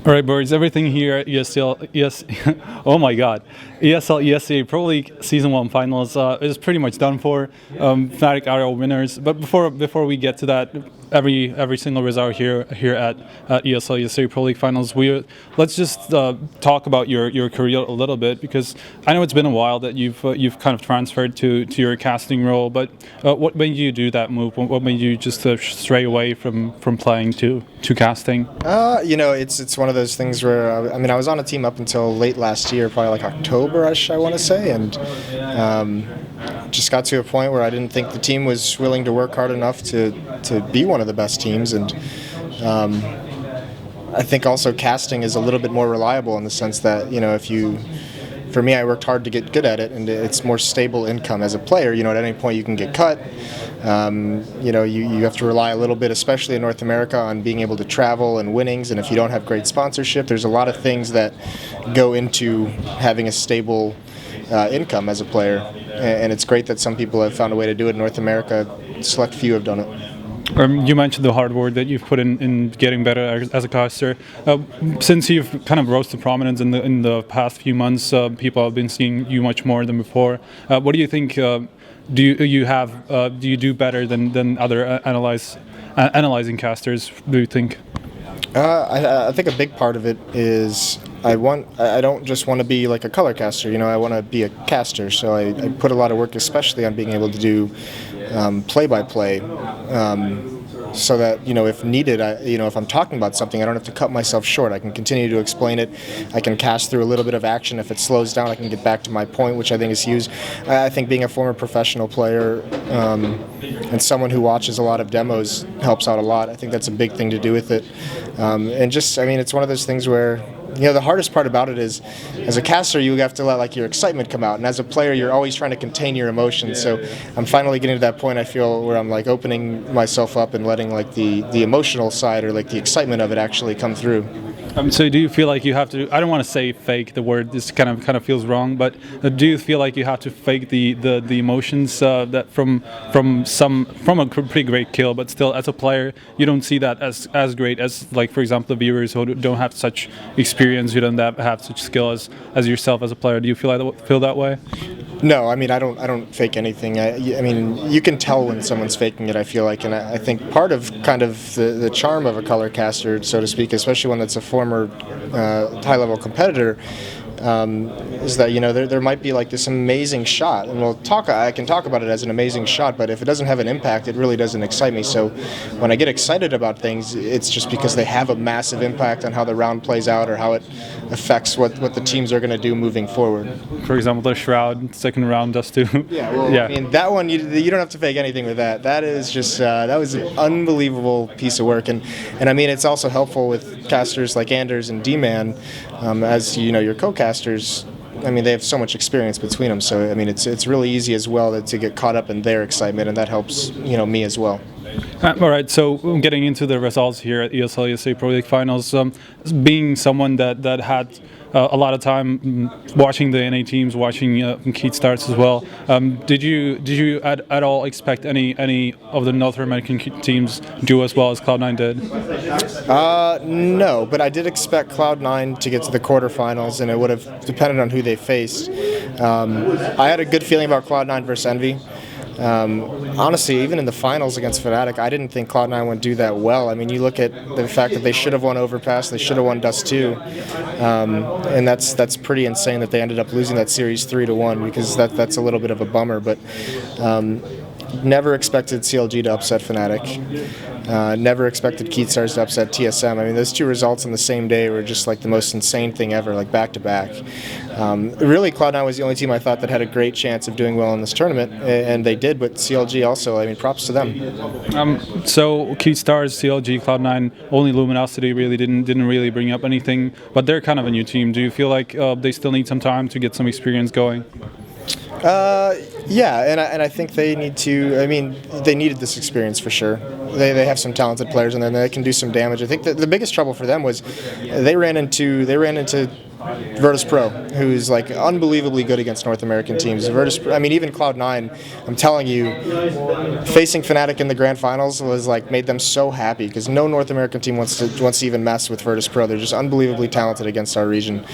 All right, boys. Everything here at ESL, oh my God, ESL ESEA Pro League Season 1 Finals is pretty much done for. Fnatic are our winners. But before we get to that, every single result here at ESL ESEA Pro League Finals, let's just talk about your career a little bit, because I know it's been a while that you've kind of transferred to your casting role. But what made you do that move? What made you just stray away from playing to casting? It's one of those things where I was on a team up until late last year, probably like October-ish, I want to say, and just got to a point where I didn't think the team was willing to work hard enough to be one of the best teams, and I think also casting is a little bit more reliable in the sense that, for me, I worked hard to get good at it, and it's more stable income as a player. At any point you can get cut. You have to rely a little bit, especially in North America, on being able to travel and winnings. And if you don't have great sponsorship, there's a lot of things that go into having a stable income as a player. And it's great that some people have found a way to do it in North America. A select few have done it. You mentioned the hard work that you've put in getting better as a caster. Since you've kind of rose to prominence in the past few months, people have been seeing you much more than before. What do you think? Do you do better than other analyzing casters? Do you think? I think a big part of it is I don't just want to be like a color caster. I want to be a caster. So I put a lot of work, especially on being able to do play-by-play, so that if needed, if I'm talking about something, I don't have to cut myself short. I can continue to explain it. I can cast through a little bit of action. If it slows down, I can get back to my point, which I think is huge. I think being a former professional player and someone who watches a lot of demos helps out a lot. I think that's a big thing to do with it. It's one of those things where the hardest part about it is, as a caster, you have to let your excitement come out, and as a player, you're always trying to contain your emotions. So I'm finally getting to that point, I feel, where I'm opening myself up and letting the emotional side or the excitement of it actually come through. So do you feel like you have to? I don't want to say fake. The word this kind of feels wrong, but do you feel like you have to fake the emotions that from a pretty great kill, but still as a player you don't see that as great as, for example, the viewers who don't have such experience, who don't have such skill as yourself as a player? Do you feel that way? No, I don't fake anything. You can tell when someone's faking it, I feel like, and I think part of kind of the charm of a color caster, so to speak, especially one that's a former high-level competitor, is that there might be this amazing shot, and I can talk about it as an amazing shot, but if it doesn't have an impact, it really doesn't excite me. So when I get excited about things, it's just because they have a massive impact on how the round plays out or how it affects what the teams are going to do moving forward. For example, the shroud second round does too. Yeah, that one you don't have to fake anything with that. That is just that was an unbelievable piece of work, and it's also helpful with casters like Anders and D-Man, as your co-casters. They have so much experience between them, so it's really easy as well to get caught up in their excitement, and that helps me as well. All right, so getting into the results here at ESL ESEA Pro League Finals, being someone that had a lot of time watching the NA teams, watching Keith starts as well, did you at all expect any of the North American teams do as well as Cloud9 did? No, but I did expect Cloud9 to get to the quarterfinals, and it would have depended on who they faced. I had a good feeling about Cloud9 versus Envy. Honestly, even in the finals against Fnatic, I didn't think Cloud9 would do that well. You look at the fact that they should have won Overpass, they should have won Dust 2, and that's pretty insane that they ended up losing that series 3-1, because that's a little bit of a bummer. But never expected CLG to upset Fnatic. Never expected Keithstars to upset TSM. Those two results on the same day were just the most insane thing ever, back to back. Really, Cloud9 was the only team I thought that had a great chance of doing well in this tournament, and they did. But CLG also, props to them. So Keithstars, CLG, Cloud9, only Luminosity really didn't really bring up anything, but they're kind of a new team. Do you feel like they still need some time to get some experience going? Yeah, and I think they need to. They needed this experience for sure. They have some talented players, and then they can do some damage. I think that the biggest trouble for them was they ran into Virtus Pro, who's like unbelievably good against North American teams. I mean, even Cloud9, I'm telling you, facing Fnatic in the grand finals was like made them so happy because no North American team wants to even mess with Virtus Pro. They're just unbelievably talented against our region,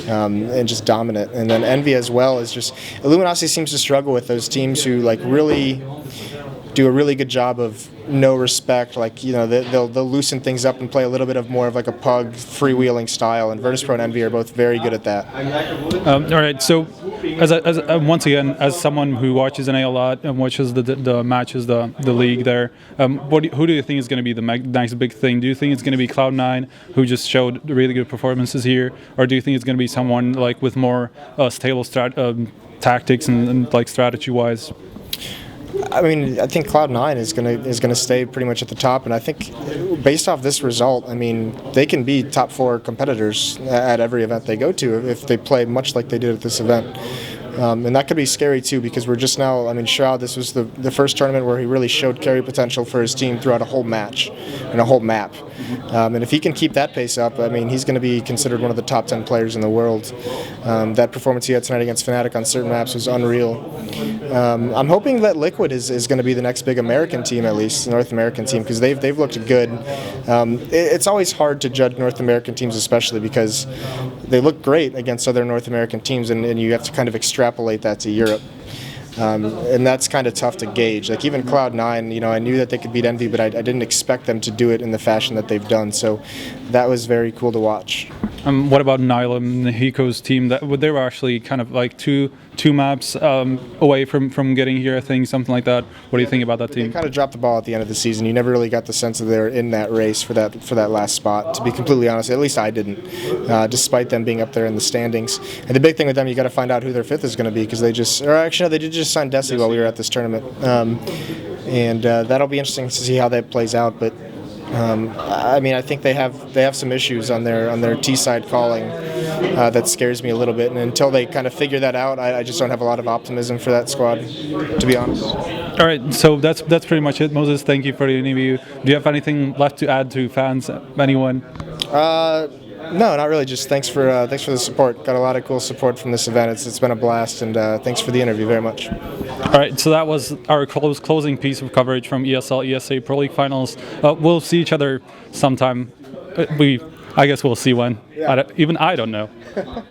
and just dominant. And then Envy as well is just Illuminati seems to struggle with those teams who like really do a really good job of no respect. Like, you know, they'll loosen things up and play a little bit of more of like a pug freewheeling style. And Virtus Pro and Envy are both very good at that. All right. So, as once again, as someone who watches NA a lot and watches the matches, the league there, who do you think is going to be the next big thing? Do you think it's going to be Cloud9, who just showed really good performances here, or do you think it's going to be someone like with more stable tactics and like strategy wise? I mean, I think Cloud9 is gonna stay pretty much at the top, and I think based off this result, I mean, they can be top 4 competitors at every event they go to if they play much like they did at this event. And that could be scary too, because we're just now, I mean, Shroud, this was the first tournament where he really showed carry potential for his team throughout a whole match and a whole map. And if he can keep that pace up, I mean, he's going to be considered one of the top 10 players in the world. That performance he had tonight against Fnatic on certain maps was unreal. I'm hoping that Liquid is going to be the next big American team, at least, the North American team, because they've looked good. It's always hard to judge North American teams, especially because they look great against other North American teams, and you have to kind of extrapolate that to Europe. And that's kind of tough to gauge. Like even Cloud9, you know, I knew that they could beat Envy, but I didn't expect them to do it in the fashion that they've done. So that was very cool to watch. What about Nylum, Hiko's team? They were actually kind of like two maps away from getting here, I think, something like that. What do you think about that team? They kind of dropped the ball at the end of the season. You never really got the sense that they were in that race for that last spot. To be completely honest, at least I didn't, despite them being up there in the standings. And the big thing with them, you got to find out who their 5th is going to be, because they did just sign Desi while we were at this tournament, and that'll be interesting to see how that plays out. But I mean, I think they have some issues on their T-side calling that scares me a little bit, and until they kind of figure that out, I just don't have a lot of optimism for that squad, to be honest. All right, so that's pretty much it. Moses, thank you for the interview. Do you have anything left to add to fans? Anyone? No, not really. Just thanks for the support. Got a lot of cool support from this event. It's been a blast, and thanks for the interview very much. All right, so that was our closing piece of coverage from ESL ESEA Pro League Finals. We'll see each other sometime. I guess we'll see when. Yeah. Even I don't know.